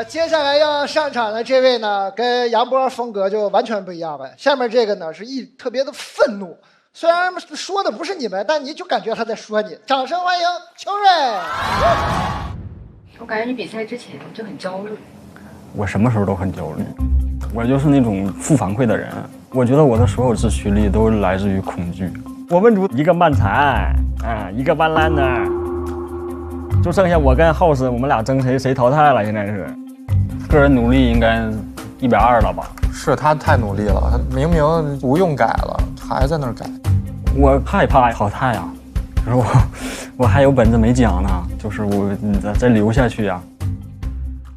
接下来要上场的这位呢，跟杨波风格就完全不一样了。下面这个呢是特别的愤怒，虽然说的不是你们，但你就感觉他在说你。掌声欢迎秋瑞。我感觉你比赛之前就很焦虑。我什么时候都很焦虑，我就是那种负反馈的人。我觉得我的所有自驱力都来自于恐惧。我们组一个慢踩，一个弯烂呢。就剩下我跟 House， 我们俩争谁淘汰了。现在是，个人努力应该120了吧？是他太努力了，他明明不用改了，还在那儿改。我害怕淘汰啊，就是我还有本子没讲呢，就是你再留下去啊。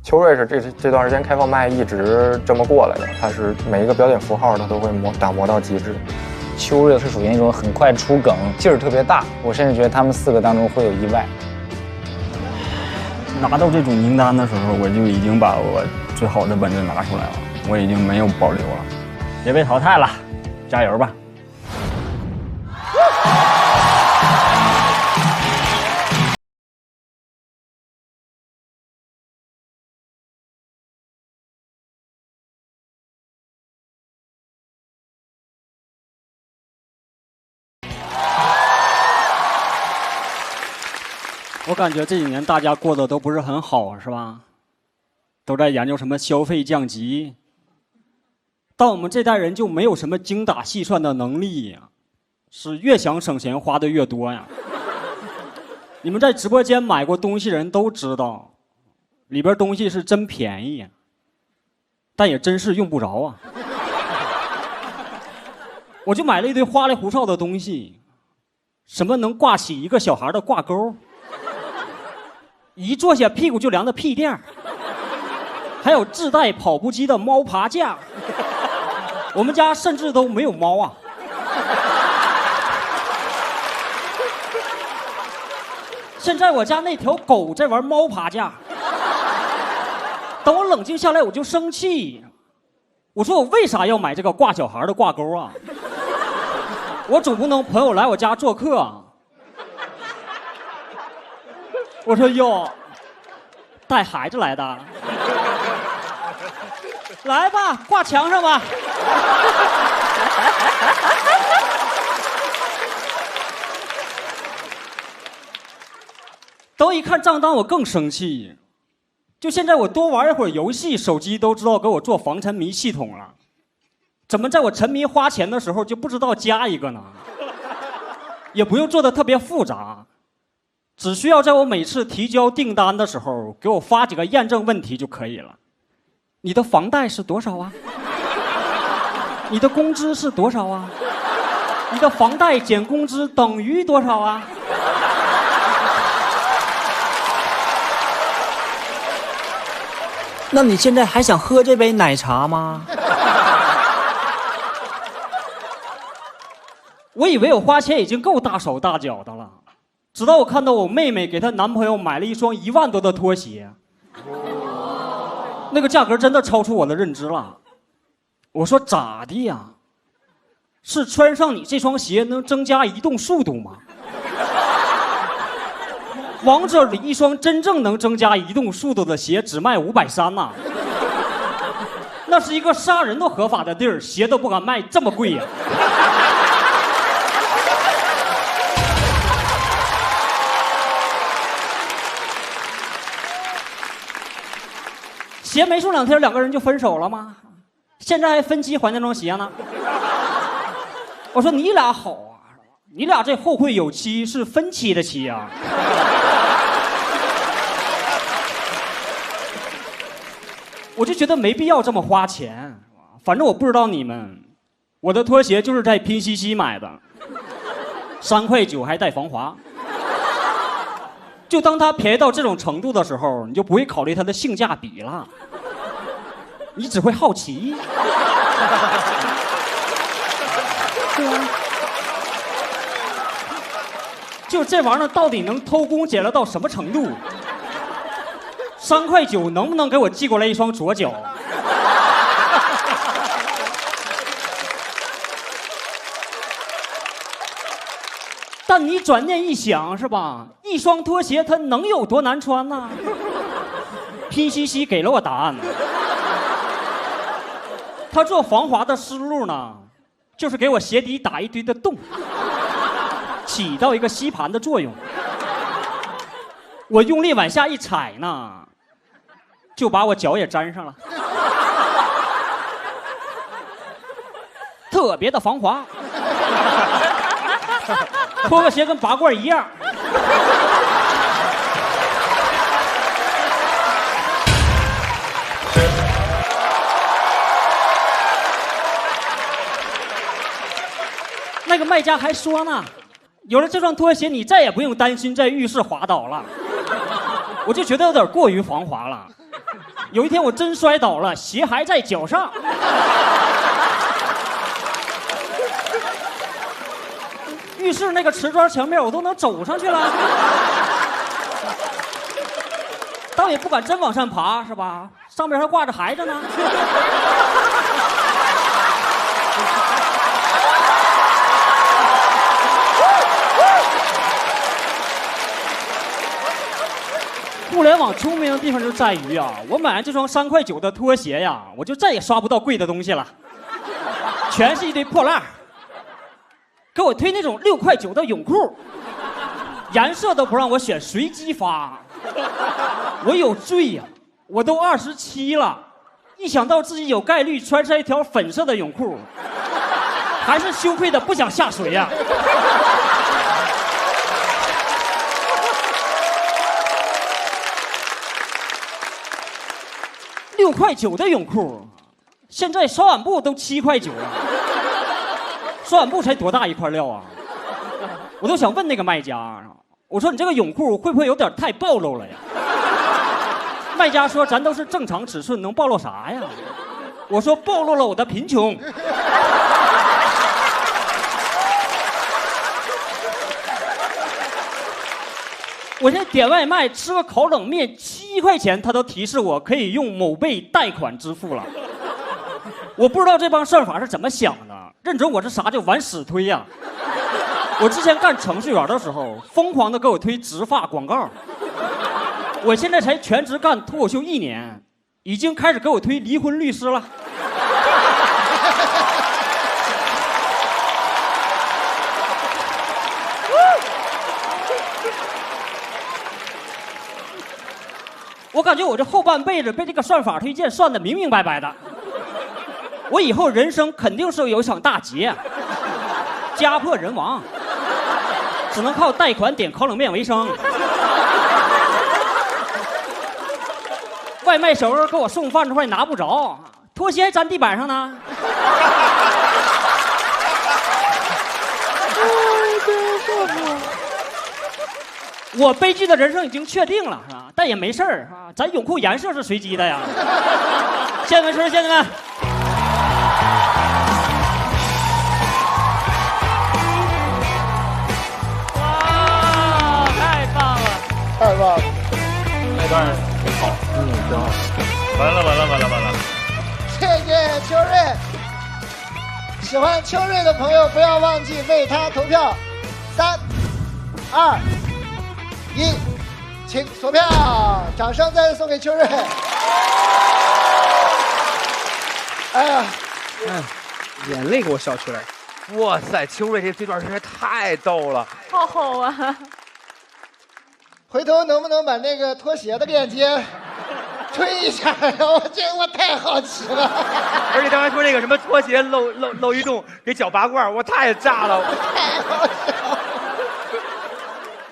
秋瑞是这段时间开放麦一直这么过来的，他是每一个标点符号他都会打磨到极致。秋瑞是属于那种很快出梗，劲儿特别大，我甚至觉得他们4个当中会有意外。拿到这种名单的时候，我就已经把我最好的本子拿出来了，我已经没有保留了，别被淘汰了，加油吧！我感觉这几年大家过得都不是很好，是吧？都在研究什么消费降级，但我们这代人就没有什么精打细算的能力呀，是越想省钱花的越多呀。你们在直播间买过东西的人都知道，里边东西是真便宜，但也真是用不着啊。我就买了一堆花里胡哨的东西，什么能挂起一个小孩的挂钩，一坐下屁股就凉的屁垫，还有自带跑步机的猫爬架。我们家甚至都没有猫啊。现在我家那条狗在玩猫爬架。等我冷静下来，我就生气。我说我为啥要买这个挂小孩的挂钩啊？我总不能朋友来我家做客啊。我说哟，带孩子来的，来吧，挂墙上吧。等我一看账单，我更生气。就现在我多玩一会儿游戏，手机都知道给我做防沉迷系统了，怎么在我沉迷花钱的时候就不知道加一个呢？也不用做的特别复杂。只需要在我每次提交订单的时候给我发几个验证问题就可以了。你的房贷是多少啊？你的工资是多少啊？你的房贷减工资等于多少啊？那你现在还想喝这杯奶茶吗？我以为我花钱已经够大手大脚的了，直到我看到我妹妹给她男朋友买了一双1万多的拖鞋，那个价格真的超出我的认知了。我说咋的呀？是穿上你这双鞋能增加移动速度吗？王者里一双真正能增加移动速度的鞋只卖530呐，那是一个杀人都合法的地儿，鞋都不敢卖这么贵呀。鞋没送2天，2个人就分手了吗？现在还分期还那双鞋呢。我说你俩好啊，你俩这后会有期是分期的期啊。我就觉得没必要这么花钱，反正我不知道你们，我的拖鞋就是在拼夕夕买的，3.9块还带防滑。就当它便宜到这种程度的时候，你就不会考虑它的性价比了，你只会好奇。对啊，就这玩意儿到底能偷工减料到什么程度？3.9块能不能给我寄过来一双左脚？但你转念一想，是吧？一双拖鞋它能有多难穿呢？拼夕夕给了我答案。他做防滑的思路呢，就是给我鞋底打一堆的洞，起到一个吸盘的作用。我用力往下一踩呢，就把我脚也粘上了，特别的防滑，脱个鞋跟拔罐一样。那个卖家还说呢，有了这双拖鞋，你再也不用担心在浴室滑倒了。我就觉得有点过于防滑了。有一天我真摔倒了，鞋还在脚上。浴室那个瓷砖墙面我都能走上去了，但我也不敢真往上爬，是吧？上面还挂着孩子呢。互联网聪明的地方就在于啊，我买完这双3块9的拖鞋呀，我就再也刷不到贵的东西了，全是一堆破烂。给我推那种6块9的泳裤，颜色都不让我选，随机发。我有罪呀，我都27了，一想到自己有概率穿上一条粉色的泳裤，还是羞愧的不想下水呀。6块9的泳裤，现在刷碗布都7块9了。刷碗布才多大一块料啊！我都想问那个卖家，我说你这个泳裤会不会有点太暴露了呀？卖家说咱都是正常尺寸，能暴露啥呀？我说暴露了我的贫穷。我现在点外卖吃个烤冷面7块钱，他都提示我可以用某贝贷款支付了。我不知道这帮算法是怎么想的，认准我是啥就往死推呀。我之前干程序员的时候，疯狂的给我推植发广告。我现在才全职干脱口秀1年，已经开始给我推离婚律师了。我感觉我这后半辈子被这个算法推荐算得明明白白的，我以后人生肯定是有一场大劫，家破人亡，只能靠贷款点烤冷面为生。外卖小哥给我送饭的话也拿不着，拖鞋还粘地板上呢。我悲剧的人生已经确定了，是吧？但也没事儿啊，咱泳裤颜色是随机的呀。谢谢们，谢谢们。哇，太棒了！太棒了！那段挺好，挺好。完了！谢谢秋瑞。喜欢秋瑞的朋友不要忘记为他投票。3、2、1，请锁票！掌声再次送给秋瑞。哎呀，眼泪给我笑出来。哇塞，秋瑞这段实在太逗了，好好啊！回头能不能把那个拖鞋的链接推一下呀？我太好奇了。而且刚才说那个什么拖鞋漏一洞给脚拔罐，我太炸了。太好笑了。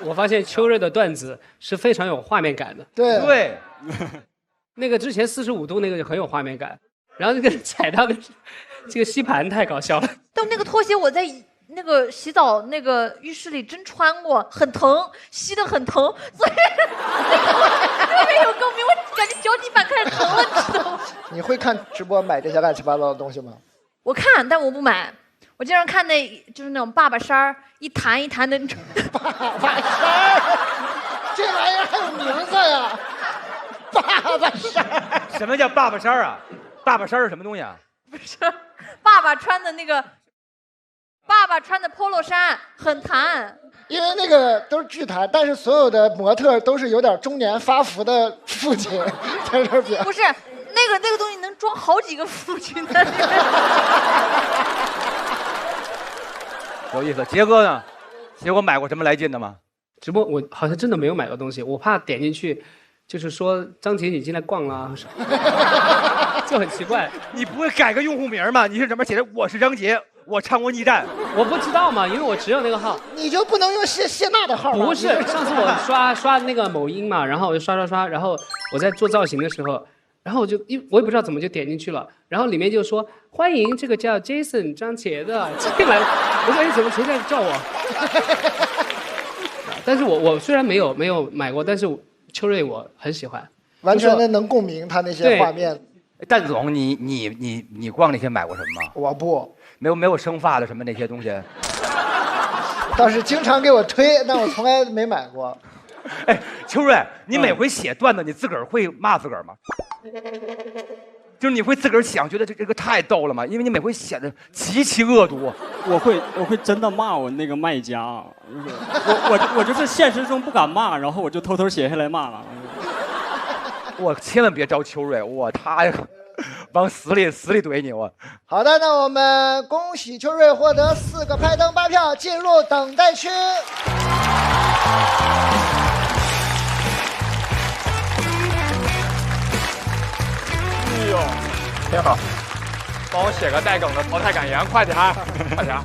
我发现秋瑞的段子是非常有画面感的。对，那个之前45度那个就很有画面感，然后那个踩到的这个吸盘太搞笑了。但那个拖鞋我在那个洗澡那个浴室里真穿过，很疼，吸得很疼，所以特别有共鸣。我感觉脚底板开始疼了，你知道吗？你会看直播买这些乱七八糟的东西吗？我看，但我不买。我经常看就是那种爸爸衫儿，一弹一弹的。爸爸衫儿，这玩意儿还有名字呀？爸爸衫儿。什么叫爸爸衫啊？爸爸衫是什么东西啊？不是，爸爸穿的那个爸爸穿的 polo 衫很弹，因为那个都是剧谈，但是所有的模特都是有点中年发福的父亲在这表。不是那个东西能装好几个父亲的。有意思。杰哥呢？杰哥买过什么来劲的吗？直播我好像真的没有买过东西，我怕点进去，就是说张杰你进来逛了，就很奇怪。你不会改个用户名吗？你是怎么写的？我是张杰，我唱过逆战。我不知道嘛，因为我只有那个号。你就不能用谢娜的号吗？不是，上次我刷那个某音嘛，然后我就刷，然后我在做造型的时候，然后我也不知道怎么就点进去了，然后里面就说欢迎这个叫 Jason 张杰的进来，我说哎怎么谁在叫我？但是我虽然没有买过，但是秋瑞我很喜欢，完全的能共鸣他那些画面。蛋总，你逛那些买过什么吗？我不，没有生发的什么那些东西。倒是经常给我推，但我从来没买过。哎，秋瑞，你每回写段子，你自个儿会骂自个儿吗？就是你会自个儿想，觉得这个太逗了吗？因为你每回写的极其恶毒。我会真的骂我那个卖家，我就是现实中不敢骂，然后我就偷偷写下来骂了。我千万别招秋瑞，他往死里怼你我。好的，那我们恭喜秋瑞获得4个拍灯8票，进入等待区。哎呦，挺好，帮我写个带梗的淘汰感言，快点，快点。